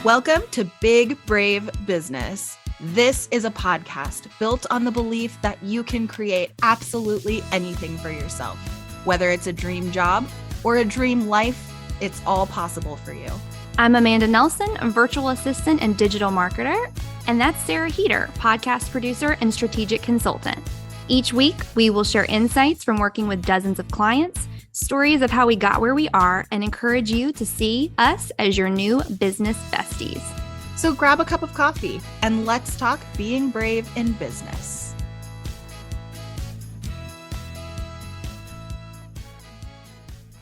Welcome to Big Brave Business. This is a podcast built on the belief that you can create absolutely anything for yourself. Whether it's a dream job or a dream life, it's all possible for you. I'm Amanda Nelson, a virtual assistant and digital marketer, and that's Sarah Heater, podcast producer and strategic consultant. Each week, we will share insights from working with dozens of clients, stories of how we got where we are, and encourage you to see us as your new business besties. So grab a cup of coffee and let's talk being brave in business.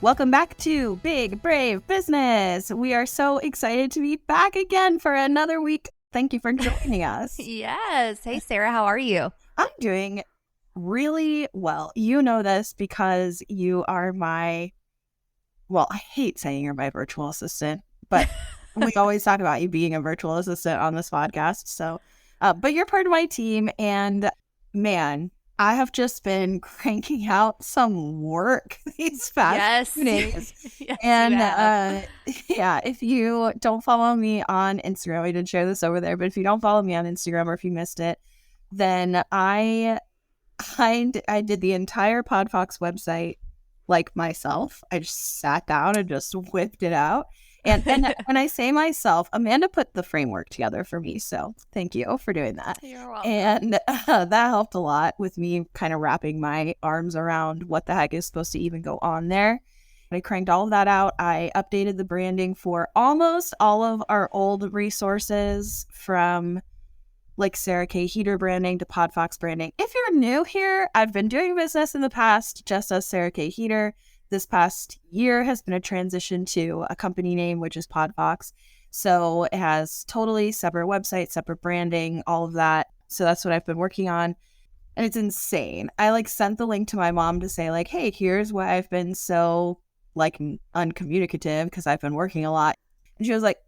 Welcome back to Big Brave Business. We are so excited to be back again for another week. Thank you for joining us. Yes. Hey, Sarah, how are you? I'm doing really well. You know this because you are I hate saying you're my virtual assistant, but we always talk about you being a virtual assistant on this podcast. So, but you're part of my team, and man, I have just been cranking out some work these past few days. Yes, and if you don't follow me on Instagram, I did share this over there, but if you don't follow me on Instagram or if you missed it, then I did the entire PodFox website like myself. I just sat down and just whipped it out. And when I say myself, Amanda put the framework together for me. So thank you for doing that. You're welcome. And that helped a lot with me kind of wrapping my arms around what the heck is supposed to even go on there. I cranked all of that out. I updated the branding for almost all of our old resources, from like Sarah K. Heater branding to PodFox branding. If you're new here, I've been doing business in the past just as Sarah K. Heater. This past year has been a transition to a company name, which is PodFox. So it has totally separate website, separate branding, all of that. So that's what I've been working on. And it's insane. I sent the link to my mom to say hey, here's why I've been so uncommunicative, because I've been working a lot. And she was like,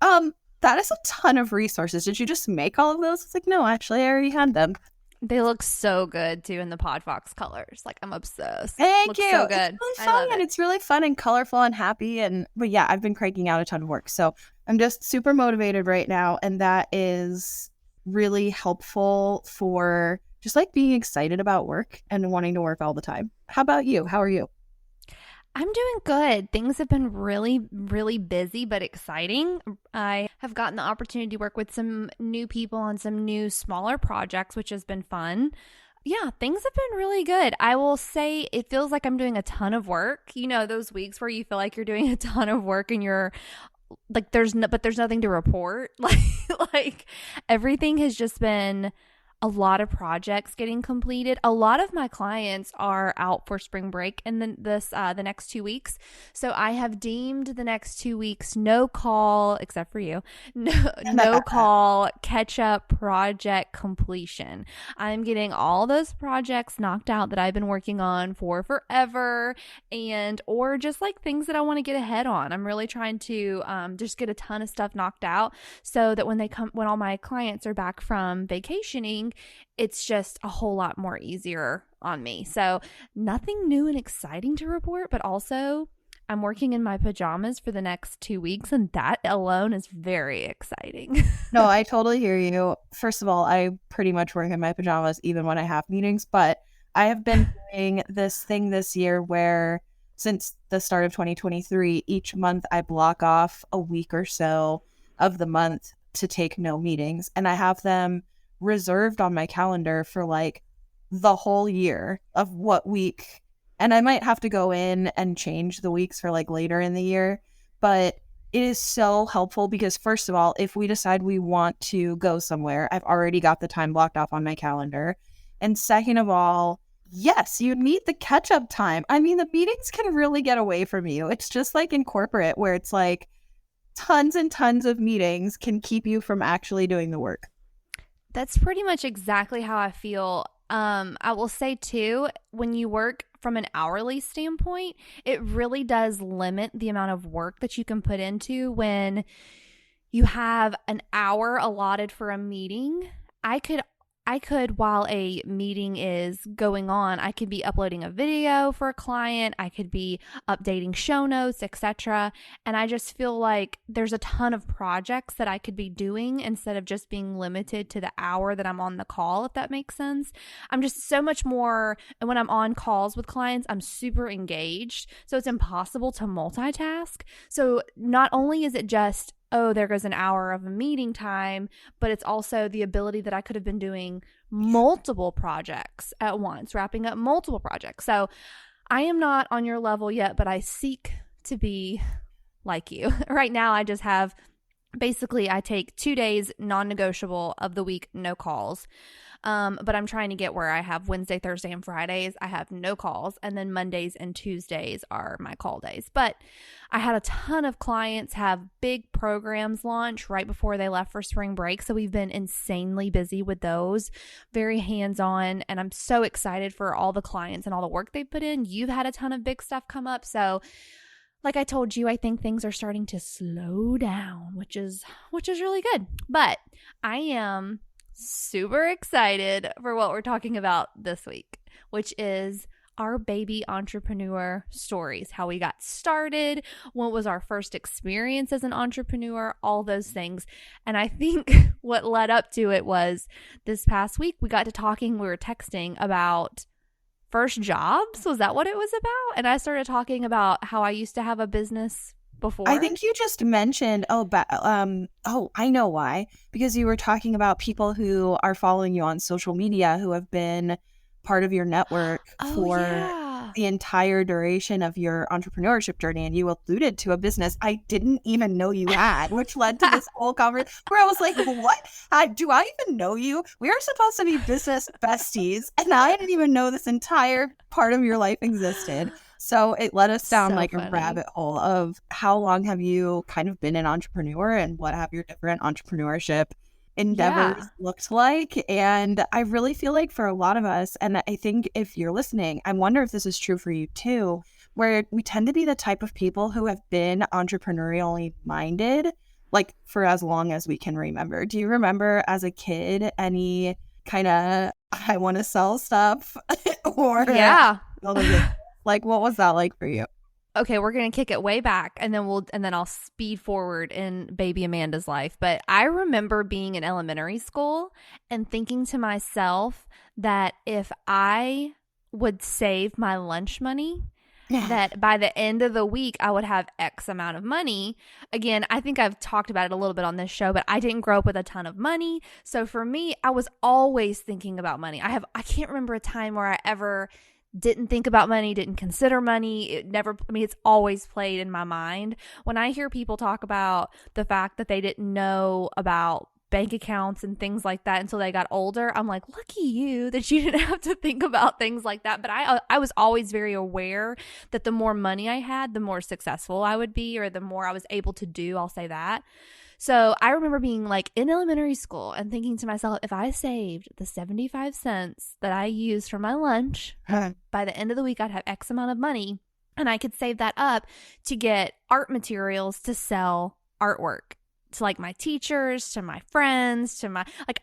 that is a ton of resources. Did you just make all of those? It's like, no, actually, I already had them. They look so good, too, in the PodFox colors. I'm obsessed. Thank you. So good. It's really fun, and it's really fun and colorful and happy. But yeah, I've been cranking out a ton of work. So I'm just super motivated right now, and that is really helpful for just being excited about work and wanting to work all the time. How about you? How are you? I'm doing good. Things have been really, really busy, but exciting. I have gotten the opportunity to work with some new people on some new smaller projects, which has been fun. Yeah, things have been really good. I will say it feels like I'm doing a ton of work. You know, those weeks where you feel like you're doing a ton of work and you're there's nothing to report. Everything has just been a lot of projects getting completed. A lot of my clients are out for spring break and then the next 2 weeks. So I have deemed the next 2 weeks no call, except for you, no call catch up project completion. I'm getting all those projects knocked out that I've been working on for forever, or just things that I want to get ahead on. I'm really trying to just get a ton of stuff knocked out so that when all my clients are back from vacationing, it's just a whole lot more easier on me. So nothing new and exciting to report, but also I'm working in my pajamas for the next 2 weeks, and that alone is very exciting. No, I totally hear you. First of all, I pretty much work in my pajamas even when I have meetings, but I have been doing this thing this year where since the start of 2023, each month I block off a week or so of the month to take no meetings, and I have them reserved on my calendar for the whole year of what week. And I might have to go in and change the weeks for later in the year, but it is so helpful because first of all, if we decide we want to go somewhere, I've already got the time blocked off on my calendar. And second of all, yes, you need the catch-up time. I mean, the meetings can really get away from you. It's just in corporate where it's tons and tons of meetings can keep you from actually doing the work. That's pretty much exactly how I feel. I will say too, when you work from an hourly standpoint, it really does limit the amount of work that you can put into when you have an hour allotted for a meeting. I could I could, while a meeting is going on, I could be uploading a video for a client, I could be updating show notes, etc. And I just feel like there's a ton of projects that I could be doing instead of just being limited to the hour that I'm on the call, if that makes sense. I'm just so much more, and when I'm on calls with clients, I'm super engaged. So it's impossible to multitask. So not only is it just, oh, there goes an hour of a meeting time, but it's also the ability that I could have been doing multiple projects at once, wrapping up multiple projects. So I am not on your level yet, but I seek to be like you. Right now, I just have, basically, I take 2 days non-negotiable of the week, no calls. But I'm trying to get where I have Wednesday, Thursday, and Fridays, I have no calls. And then Mondays and Tuesdays are my call days. But I had a ton of clients have big programs launch right before they left for spring break. So we've been insanely busy with those, very hands-on. And I'm so excited for all the clients and all the work they put in. You've had a ton of big stuff come up. So like I told you, I think things are starting to slow down, which is really good. But I am super excited for what we're talking about this week, which is our baby entrepreneur stories, how we got started, what was our first experience as an entrepreneur, all those things. And I think what led up to it was this past week, we got to talking, we were texting about first jobs. Was that what it was about? And I started talking about how I used to have a business before. I think you just mentioned, I know why. Because you were talking about people who are following you on social media who have been part of your network for the entire duration of your entrepreneurship journey. And you alluded to a business I didn't even know you had, which led to this whole conversation where I was like, what? Do I even know you? We are supposed to be business besties. And I didn't even know this entire part of your life existed. So it led us down a rabbit hole of how long have you kind of been an entrepreneur and what have your different entrepreneurship endeavors looked like. And I really feel like for a lot of us, and I think if you're listening, I wonder if this is true for you too, where we tend to be the type of people who have been entrepreneurially minded, like for as long as we can remember. Do you remember as a kid any kind of, I want to sell stuff or like, what was that like for you? Okay, we're going to kick it way back and then I'll speed forward in baby Amanda's life. But I remember being in elementary school and thinking to myself that if I would save my lunch money, that by the end of the week, I would have X amount of money. Again, I think I've talked about it a little bit on this show, but I didn't grow up with a ton of money. So for me, I was always thinking about money. I can't remember a time where I ever didn't think about money, didn't consider money. It's always played in my mind. When I hear people talk about the fact that they didn't know about bank accounts and things like that until they got older, I'm like, lucky you that you didn't have to think about things like that. But I was always very aware that the more money I had, the more successful I would be, or the more I was able to do, I'll say that. So I remember being like in elementary school and thinking to myself, if I saved the 75 cents that I used for my lunch, by the end of the week, I'd have X amount of money and I could save that up to get art materials to sell artwork to like my teachers, to my friends,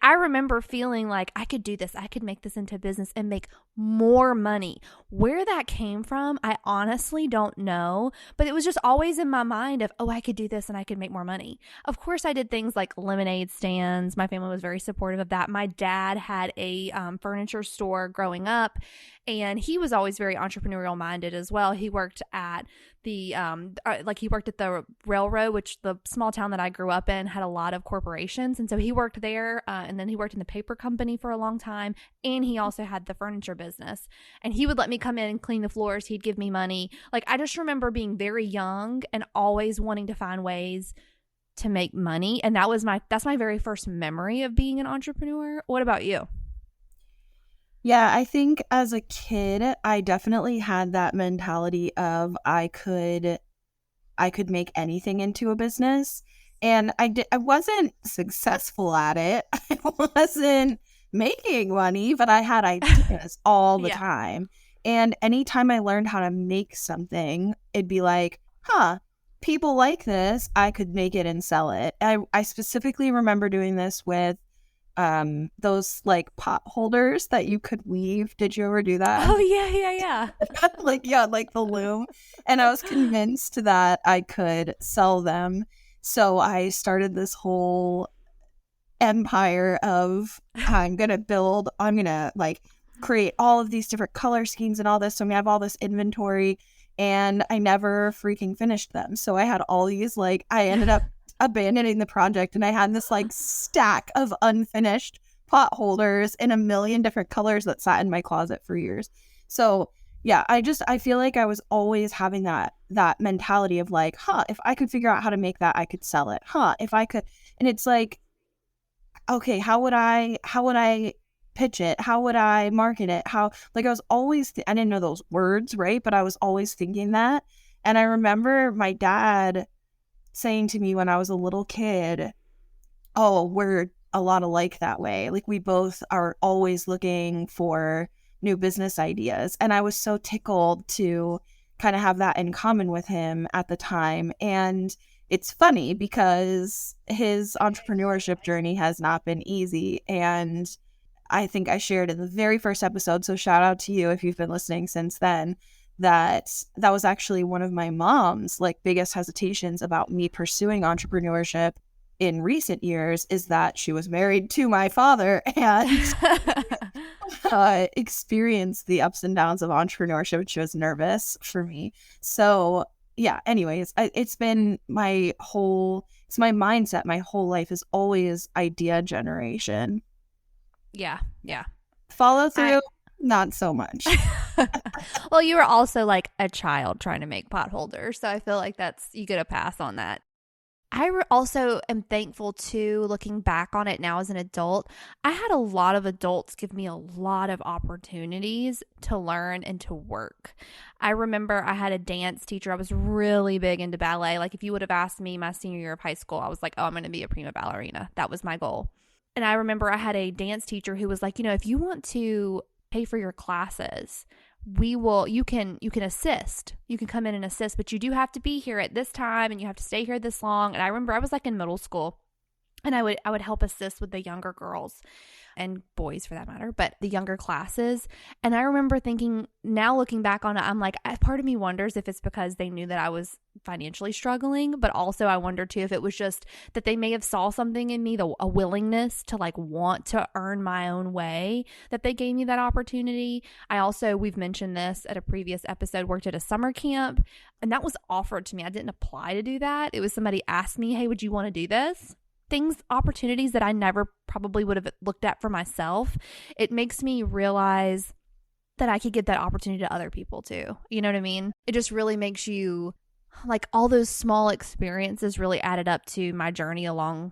I remember feeling like I could do this. I could make this into a business and make more money. Where that came from, I honestly don't know, but it was just always in my mind of, I could do this and I could make more money. Of course, I did things like lemonade stands. My family was very supportive of that. My dad had a furniture store growing up, and he was always very entrepreneurial minded as well. He worked at the railroad, which the small town that I grew up in had a lot of corporations. And so he worked there, and then he worked in the paper company for a long time. And he also had the furniture business, and he would let me come in and clean the floors. He'd give me money. Like, I just remember being very young and always wanting to find ways to make money. And that's my very first memory of being an entrepreneur. What about you? Yeah, I think as a kid, I definitely had that mentality of I could make anything into a business. And I wasn't successful at it. I wasn't making money, but I had ideas all the time. And anytime I learned how to make something, it'd be like, people like this. I could make it and sell it. I specifically remember doing this with those like pot holders that you could weave. Did you ever do that? Oh, yeah. Like, yeah, like the loom. And I was convinced that I could sell them. So I started this whole empire of I'm going to like create all of these different color schemes and all this. So I have all this inventory, and I never freaking finished them. So I had all these, like, I ended up abandoning the project, and I had this like stack of unfinished pot holders in a million different colors that sat in my closet for years. So yeah, I feel like I was always having that mentality of like, if I could figure out how to make that, I could sell it. If I could. And it's like, okay, how would I pitch it? How would I market it? I was always, I didn't know those words, right? But I was always thinking that. And I remember my dad saying to me when I was a little kid, oh, we're a lot alike that way. Like, we both are always looking for new business ideas. And I was so tickled to kind of have that in common with him at the time. And it's funny because his entrepreneurship journey has not been easy. And I think I shared in the very first episode, so shout out to you if you've been listening since then, that was actually one of my mom's like biggest hesitations about me pursuing entrepreneurship in recent years, is that she was married to my father and experienced the ups and downs of entrepreneurship, and she was nervous for me. So yeah, anyways, it's my mindset my whole life is always idea generation. Yeah. Follow through, not so much. Well, you were also like a child trying to make pot holders, so I feel like you get a pass on that. I also am thankful too, looking back on it now as an adult. I had a lot of adults give me a lot of opportunities to learn and to work. I remember I had a dance teacher. I was really big into ballet. Like, if you would have asked me my senior year of high school, I was like, oh, I'm going to be a prima ballerina. That was my goal. And I remember I had a dance teacher who was like, if you want to pay for your classes, you can assist. You can come in and assist, but you do have to be here at this time and you have to stay here this long. And I remember I was like in middle school, and I would help assist with the younger girls and boys for that matter, but the younger classes. And I remember thinking, now looking back on it, I'm like, part of me wonders if it's because they knew that I was financially struggling, but also I wonder too if it was just that they may have saw something in me, a willingness to like want to earn my own way, that they gave me that opportunity. I also, we've mentioned this at a previous episode, worked at a summer camp, and that was offered to me. I didn't apply to do that. It was somebody asked me, hey, would you want to do this? Opportunities that I never probably would have looked at for myself. It makes me realize that I could give that opportunity to other people too. You know what I mean? It just really makes you, like, all those small experiences really added up to my journey along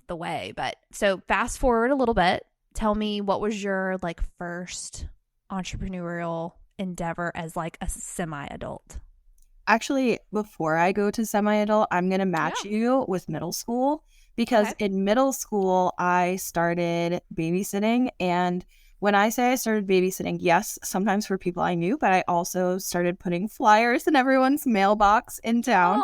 the way. But so fast forward a little bit, tell me, what was your like first entrepreneurial endeavor as like a semi-adult? Actually, before I go to semi-adult, I'm going to match you with middle school. Because in middle school, I started babysitting. And when I say I started babysitting, yes, sometimes for people I knew, but I also started putting flyers in everyone's mailbox in town.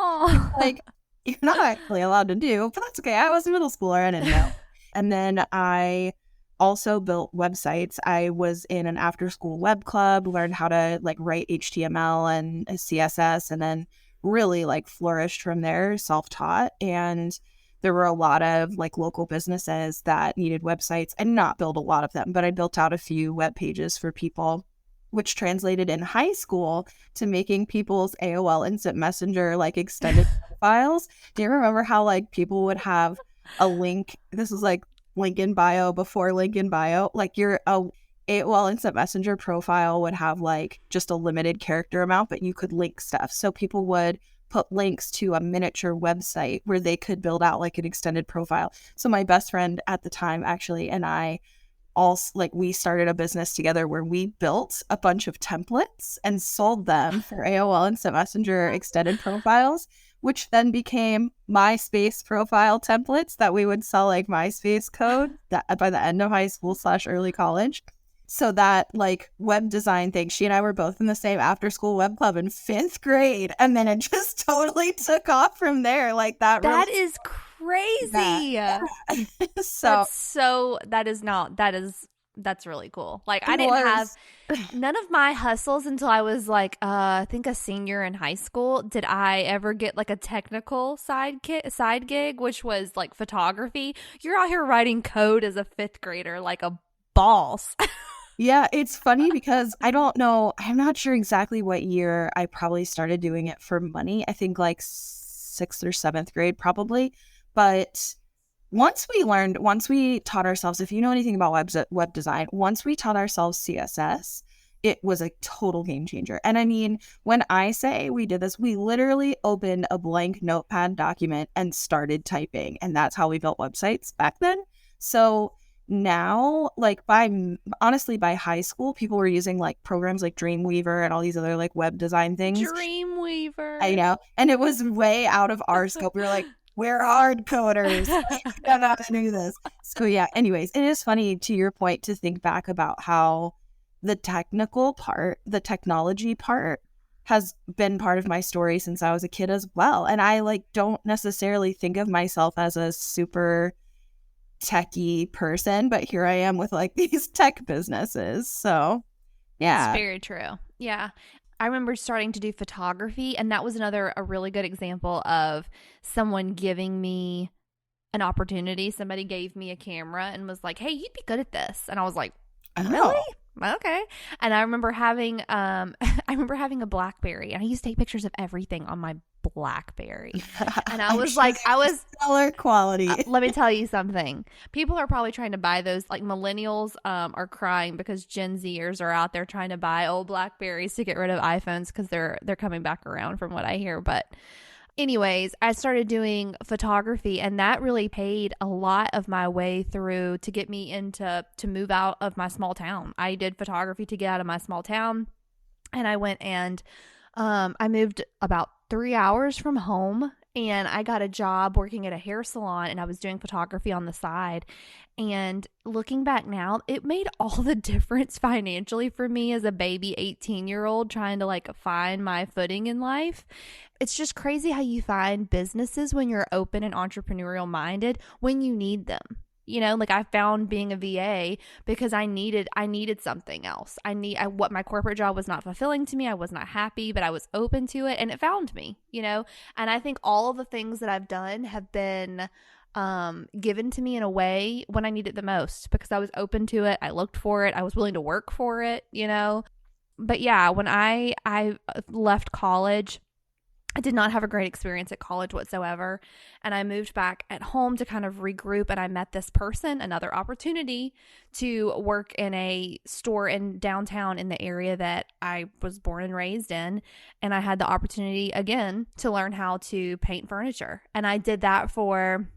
Like, you're not actually allowed to do, but that's okay. I was a middle schooler. I didn't know. And then I also built websites. I was in an after-school web club, learned how to like write HTML and CSS, and then really like flourished from there, self-taught. And there were a lot of like local businesses that needed websites, and not build a lot of them, but I built out a few web pages for people, which translated in high school to making people's AOL Instant Messenger like extended profiles. Do you remember how like people would have a link? This was like link in bio before link in bio. Like your AOL Instant Messenger profile would have like just a limited character amount, but you could link stuff. So people would put links to a miniature website where they could build out like an extended profile. So my best friend at the time actually and I also, like, we started a business together where we built a bunch of templates and sold them for AOL Instant Messenger extended profiles, which then became MySpace profile templates that we would sell like MySpace code by the end of high school / early college. So that like web design thing, she and I were both in the same after school web club in 5th grade. And then it just totally took off from there. Like that is crazy. So That's really cool. Like, it I didn't have was. none of my hustles until I was like, I think a senior in high school. Did I ever get like a technical side gig, which was like photography? You're out here writing code as a fifth grader, like a boss. Yeah, it's funny because I don't know. I'm not sure exactly what year I probably started doing it for money. I think like sixth or seventh grade, probably. But once we taught ourselves, if you know anything about web design, once we taught ourselves CSS, it was a total game changer. And I mean, when I say we did this, we literally opened a blank notepad document and started typing. And that's how we built websites back then. So now, like honestly, by high school, people were using like programs like Dreamweaver and all these other like web design things. Dreamweaver. I know. And it was way out of our scope. We were like, we're hard coders. We don't know how to do this. So yeah, anyways, it is funny to your point to think back about how the technology part has been part of my story since I was a kid as well. And I like don't necessarily think of myself as a super techie person, but here I am with like these tech businesses. So yeah. It's very true. Yeah. I remember starting to do photography, and that was a really good example of someone giving me an opportunity. Somebody gave me a camera and was like, hey, you'd be good at this. And I was like, really? Okay. And I remember having a BlackBerry, and I used to take pictures of everything on my BlackBerry. And I was like, stellar quality. Let me tell you something. People are probably trying to buy those, like millennials are crying because Gen Zers are out there trying to buy old BlackBerries to get rid of iPhones because they're coming back around from what I hear. But anyways, I started doing photography, and that really paid a lot of my way through to get me to move out of my small town. I did photography to get out of my small town, and I went and I moved about 3 hours from home, and I got a job working at a hair salon, and I was doing photography on the side. And looking back now, it made all the difference financially for me as a baby 18-year-old trying to like find my footing in life. It's just crazy how you find businesses when you're open and entrepreneurial minded when you need them. You know, like I found being a VA because I needed something else. What my corporate job was not fulfilling to me. I was not happy, but I was open to it, and it found me, you know? And I think all of the things that I've done have been given to me in a way when I need it the most because I was open to it. I looked for it. I was willing to work for it, you know? But yeah, when I left college, I did not have a great experience at college whatsoever. And I moved back at home to kind of regroup. And I met this person, another opportunity to work in a store in downtown in the area that I was born and raised in. And I had the opportunity again to learn how to paint furniture. And I did that for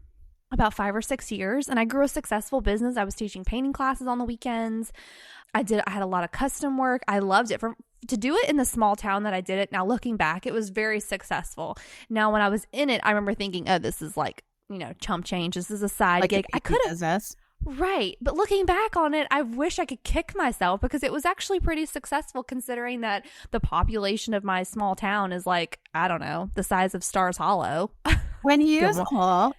about 5 or 6 years. And I grew a successful business. I was teaching painting classes on the weekends. I had a lot of custom work. I loved it. To do it in the small town that I did it, now looking back, it was very successful. Now, when I was in it, I remember thinking, oh, this is like, you know, chump change. This is a side gig. I could have. Right. But looking back on it, I wish I could kick myself because it was actually pretty successful considering that the population of my small town is like, I don't know, the size of Stars Hollow. When you,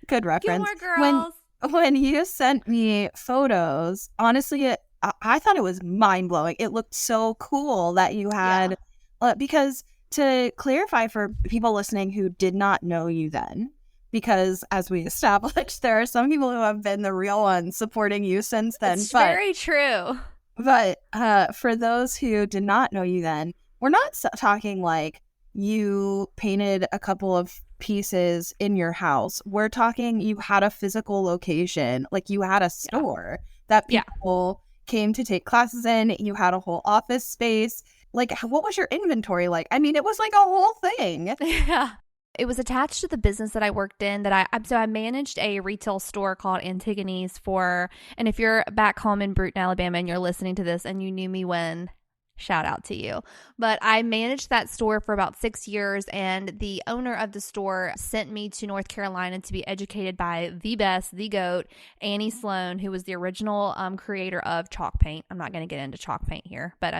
good reference. Gilmore Girls. When you sent me photos, honestly, I thought it was mind-blowing. It looked so cool that you had, because to clarify for people listening who did not know you then, because as we established, there are some people who have been the real ones supporting you since then. It's very true. But for those who did not know you then, we're not talking like you painted a couple of pieces in your house. We're talking you had a physical location, like you had a store that people came to take classes in. You had a whole office space. Like, what was your inventory like? I mean, it was like a whole thing. Yeah. It was attached to the business that I worked in so I managed a retail store called Antigone's and if you're back home in Bruton, Alabama and you're listening to this and you knew me when, Shout out to you. But I managed that store for about 6 years, and the owner of the store sent me to North Carolina to be educated by the best, the GOAT, Annie Sloan, who was the original creator of chalk paint. I'm not going to get into chalk paint here, but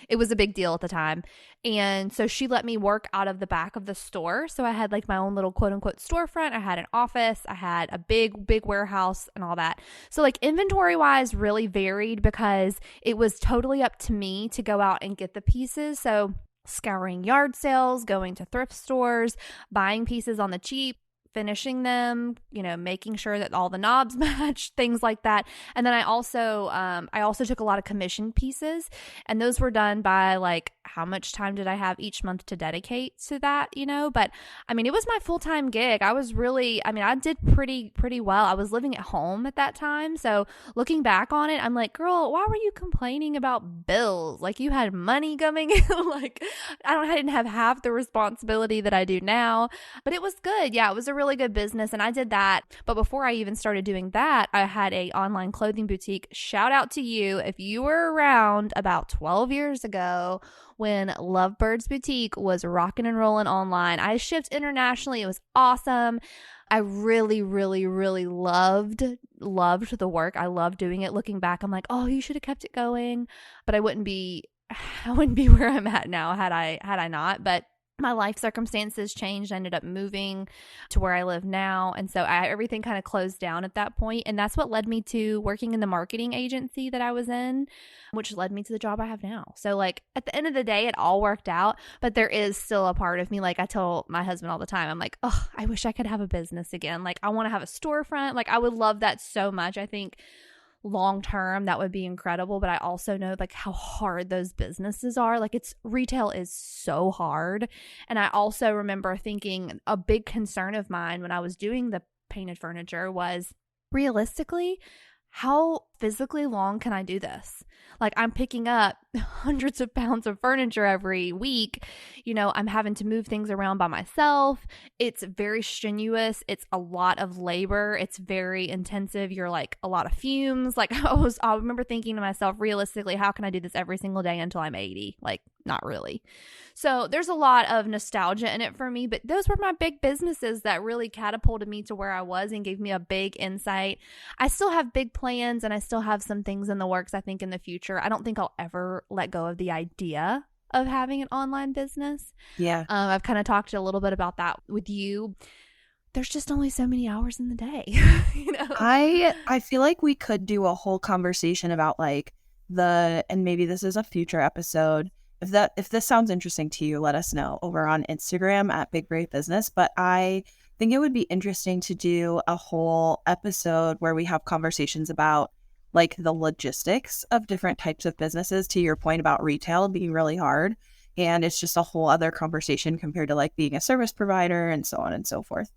it was a big deal at the time. And so she let me work out of the back of the store. So I had like my own little quote unquote storefront. I had an office. I had a big warehouse and all that. So like inventory wise really varied because it was totally up to me to go out and get the pieces. So scouring yard sales, going to thrift stores, buying pieces on the cheap, finishing them, making sure that all the knobs match, things like that. And then I also took a lot of commission pieces, and those were done by like how much time did I have each month to dedicate to that, but I mean, it was my full-time gig. I did pretty well. I was living at home at that time. So looking back on it, I'm like, girl, why were you complaining about bills? Like, you had money coming in. Like, I didn't have half the responsibility that I do now, but it was good. Yeah, it was a really good business, and I did that. But before I even started doing that, I had a online clothing boutique. Shout out to you if you were around about 12 years ago when Lovebirds Boutique was rocking and rolling online. I shipped internationally. It was awesome. I really, really, really loved the work. I loved doing it. Looking back, I'm like, oh, you should have kept it going. But I wouldn't be where I'm at now had I not. But my life circumstances changed. I ended up moving to where I live now. And so everything kind of closed down at that point. And that's what led me to working in the marketing agency that I was in, which led me to the job I have now. So like at the end of the day, it all worked out, but there is still a part of me. Like I tell my husband all the time, I'm like, oh, I wish I could have a business again. Like I want to have a storefront. Like I would love that so much. I think long term that would be incredible, but I also know like how hard those businesses are. Like retail is so hard. And I also remember thinking a big concern of mine when I was doing the painted furniture was, realistically, how physically long can I do this? Like I'm picking up hundreds of pounds of furniture every week. I'm having to move things around by myself. It's very strenuous. It's a lot of labor. It's very intensive. You're like a lot of fumes. Like I remember thinking to myself, realistically, how can I do this every single day until I'm 80? Like not really. So there's a lot of nostalgia in it for me, but those were my big businesses that really catapulted me to where I was and gave me a big insight. I still have big plans, and I still have some things in the works, I think, in the future. I don't think I'll ever let go of the idea of having an online business. Yeah. I've kind of talked a little bit about that with you. There's just only so many hours in the day. I feel like we could do a whole conversation about like and maybe this is a future episode. If this sounds interesting to you, let us know over on Instagram at Big Brave Business. But I think it would be interesting to do a whole episode where we have conversations about like the logistics of different types of businesses, to your point about retail being really hard. And it's just a whole other conversation compared to like being a service provider and so on and so forth.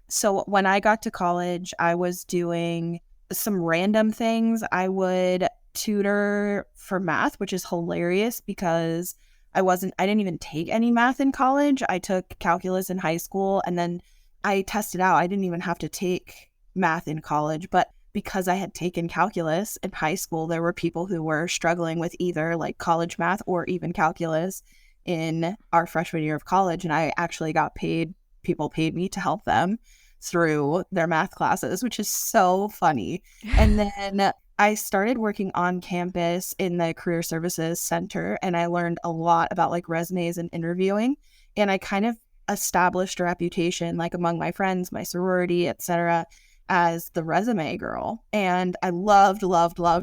So when I got to college, I was doing some random things. I would tutor for math, which is hilarious because I didn't even take any math in college. I took calculus in high school, and then I tested out. I didn't even have to take math in college, but because I had taken calculus in high school, there were people who were struggling with either like college math or even calculus in our freshman year of college. And I actually got paid. People paid me to help them through their math classes, which is so funny. And then I started working on campus in the Career Services Center, and I learned a lot about like resumes and interviewing. And I kind of established a reputation like among my friends, my sorority, etc., as the resume girl. And I loved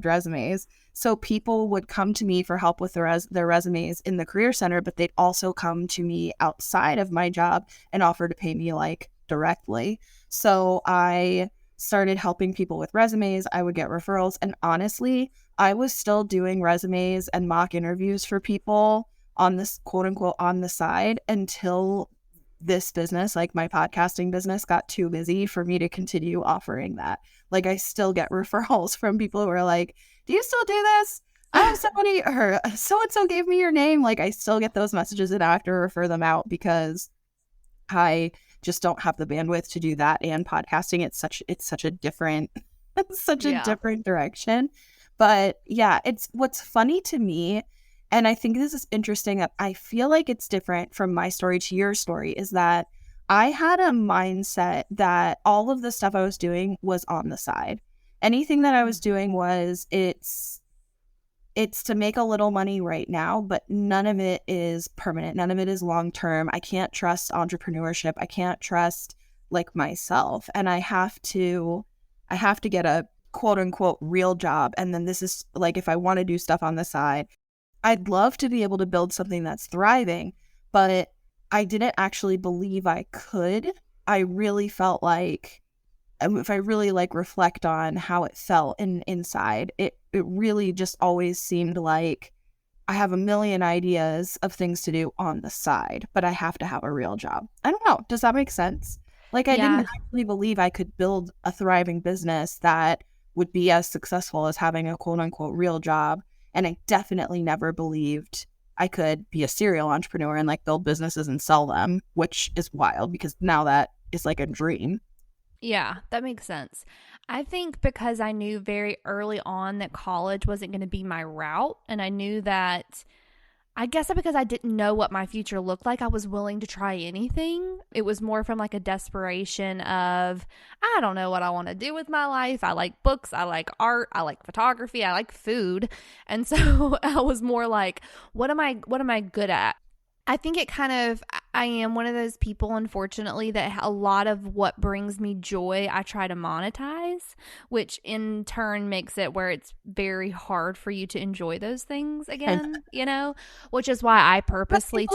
resumes. So people would come to me for help with their resumes in the Career Center, but they'd also come to me outside of my job and offer to pay me like directly. So I started helping people with resumes. I would get referrals. And honestly, I was still doing resumes and mock interviews for people on this quote unquote on the side until this business, like my podcasting business, got too busy for me to continue offering that. Like I still get referrals from people who are like, do you still do this? I have somebody, or so-and-so gave me your name. Like I still get those messages and I have to refer them out because I just don't have the bandwidth to do that and podcasting. It's such a different a different direction. But yeah, it's what's funny to me, And I think this is interesting. I feel like it's different from my story to your story, is that I had a mindset that all of the stuff I was doing was on the side. Anything that I was doing was it's to make a little money right now, but none of it is permanent. None of it is long term. I can't trust entrepreneurship. I can't trust like myself. And I have to get a quote unquote real job. And then this is like, if I want to do stuff on the side, I'd love to be able to build something that's thriving, but I didn't actually believe I could. I really felt like, if I really like reflect on how it felt inside, it really just always seemed like I have a million ideas of things to do on the side, but I have to have a real job. I don't know. Does that make sense? Like, I didn't actually believe I could build a thriving business that would be as successful as having a quote unquote real job. And I definitely never believed I could be a serial entrepreneur and like build businesses and sell them, which is wild because now that is like a dream. Yeah, that makes sense. I think because I knew very early on that college wasn't going to be my route, and I knew that, I guess because I didn't know what my future looked like, I was willing to try anything. It was more from like a desperation of, I don't know what I want to do with my life. I like books, I like art, I like photography, I like food. And so I was more like, what am I good at? I think I am one of those people, unfortunately, that a lot of what brings me joy, I try to monetize, which in turn makes it where it's very hard for you to enjoy those things again, which is why I purposely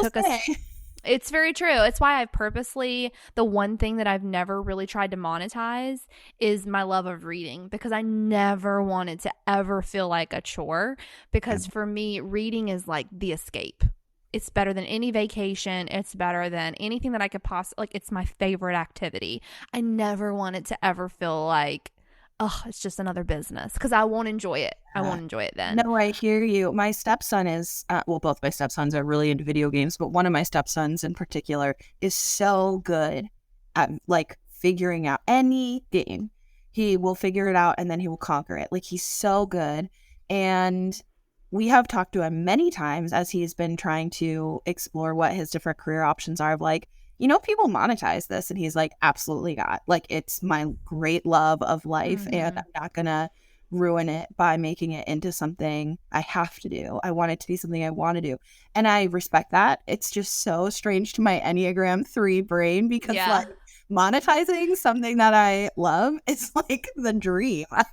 it's very true. It's why the one thing that I've never really tried to monetize is my love of reading, because I never wanted to ever feel like a chore, because for me, reading is like the escape. It's better than any vacation. It's better than anything that I could possibly, like, it's my favorite activity. I never want it to ever feel like, oh, it's just another business, because I won't enjoy it. I won't enjoy it then. No, I hear you. My stepson is, both my stepsons are really into video games, but one of my stepsons in particular is so good at like figuring out any game. He will figure it out and then he will conquer it. Like, he's so good. And we have talked to him many times as he's been trying to explore what his different career options are, of like, people monetize this. And he's like, absolutely not. Like, it's my great love of life, and I'm not going to ruin it by making it into something I have to do. I want it to be something I want to do. And I respect that. It's just so strange to my Enneagram 3 brain, because like, monetizing something that I love is like the dream. I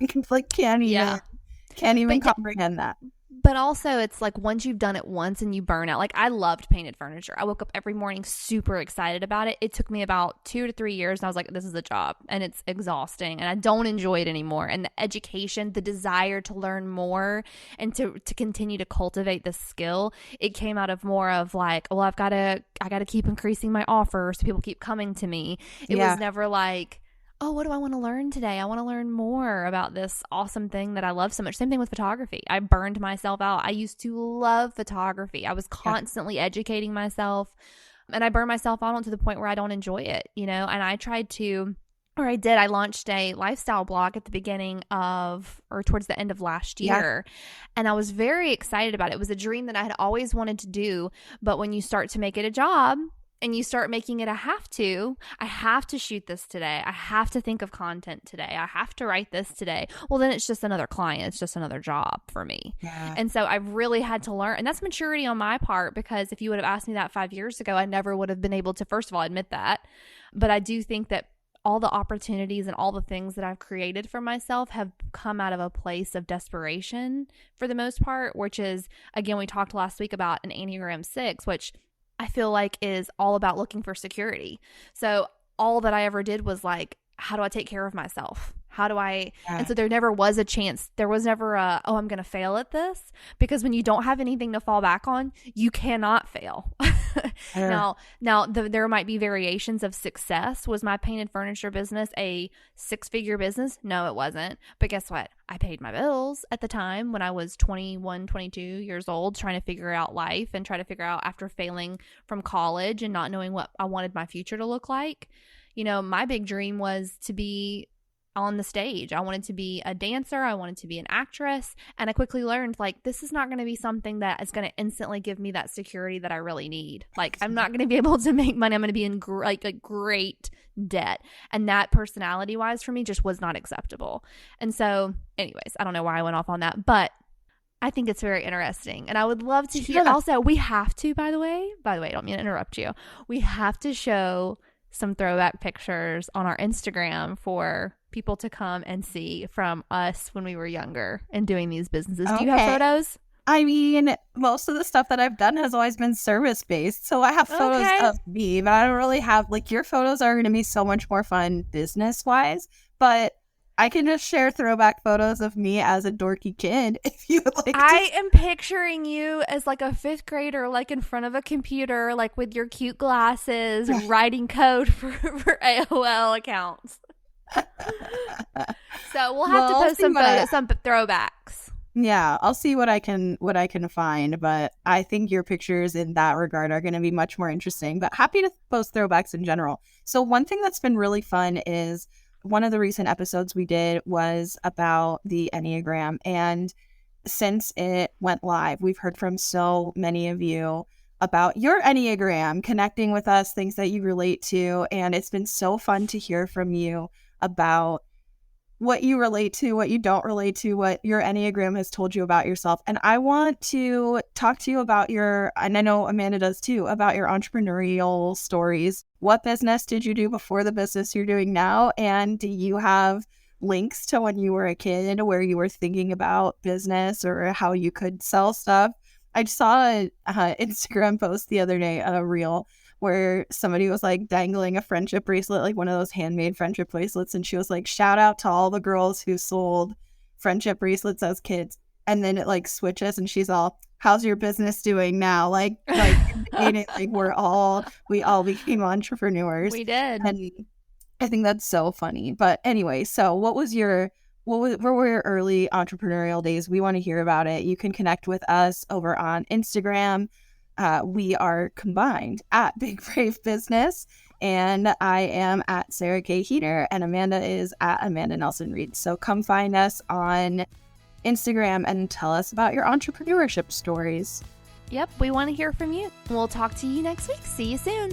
can't even comprehend that. But also, it's like, once you've done it once and you burn out. Like, I loved painted furniture. I woke up every morning super excited about it. It took me about 2 to 3 years, and I was like, this is a job, and it's exhausting, and I don't enjoy it anymore. And the education, the desire to learn more and to continue to cultivate the skill, it came out of more of like, well, I got to keep increasing my offer so people keep coming to me. It was never like, oh, what do I want to learn today? I want to learn more about this awesome thing that I love so much. Same thing with photography. I burned myself out. I used to love photography. I was constantly educating myself, and I burned myself out to the point where I don't enjoy it, and I launched a lifestyle blog at the beginning of, or towards the end of last year. And I was very excited about it. It was a dream that I had always wanted to do. But when you start to make it a job, and you start making it I have to shoot this today. I have to think of content today. I have to write this today. Well, then it's just another client. It's just another job for me. Yeah. And so I really had to learn. And that's maturity on my part, because if you would have asked me that 5 years ago, I never would have been able to, first of all, admit that. But I do think that all the opportunities and all the things that I've created for myself have come out of a place of desperation for the most part, which is, again, we talked last week about an Enneagram 6, which I feel like is all about looking for security. So all that I ever did was like, how do I take care of myself? How do I, and so there never was a chance. There was never I'm going to fail at this, because when you don't have anything to fall back on, you cannot fail. Now there might be variations of success. Was my painted furniture business a 6-figure business? No, it wasn't. But guess what? I paid my bills at the time when I was 21, 22 years old, trying to figure out life and try to figure out, after failing from college and not knowing what I wanted my future to look like. My big dream was to be on the stage. I wanted to be a dancer. I wanted to be an actress. And I quickly learned, like, this is not going to be something that is going to instantly give me that security that I really need. Like, I'm not going to be able to make money. I'm going to be in great debt. And that personality wise for me just was not acceptable. And so anyways, I don't know why I went off on that, but I think it's very interesting. And I would love to hear also, we have to, by the way, I don't mean to interrupt you. We have to show some throwback pictures on our Instagram for people to come and see from us when we were younger and doing these businesses. Do you have photos? I mean, most of the stuff that I've done has always been service-based. So I have photos of me, but I don't really have, like, your photos are going to be so much more fun business-wise. But I can just share throwback photos of me as a dorky kid if you would like. I am picturing you as like a 5th grader, like in front of a computer, like with your cute glasses, writing code for AOL accounts. So we'll have to post some photos, some throwbacks. Yeah, I'll see what I can find, but I think your pictures in that regard are going to be much more interesting. But happy to post throwbacks in general. So one thing that's been really fun is one of the recent episodes we did was about the Enneagram. And since it went live, we've heard from so many of you about your Enneagram, connecting with us, things that you relate to. And it's been so fun to hear from you about what you relate to, what you don't relate to, what your Enneagram has told you about yourself. And I want to talk to you about and I know Amanda does too, about your entrepreneurial stories. What business did you do before the business you're doing now? And do you have links to when you were a kid where you were thinking about business or how you could sell stuff? I saw an Instagram post the other day, a reel, where somebody was like dangling a friendship bracelet, like one of those handmade friendship bracelets. And she was like, shout out to all the girls who sold friendship bracelets as kids. And then it like switches and she's all, how's your business doing now? Like we all became entrepreneurs. We did. And I think that's so funny. But anyway, so what were your early entrepreneurial days? We want to hear about it. You can connect with us over on Instagram. We are combined at Big Brave Business, and I am at Sarah K. Heater, and Amanda is at Amanda Nelson Reed. So come find us on Instagram and tell us about your entrepreneurship stories. Yep, we want to hear from you. We'll talk to you next week. See you soon.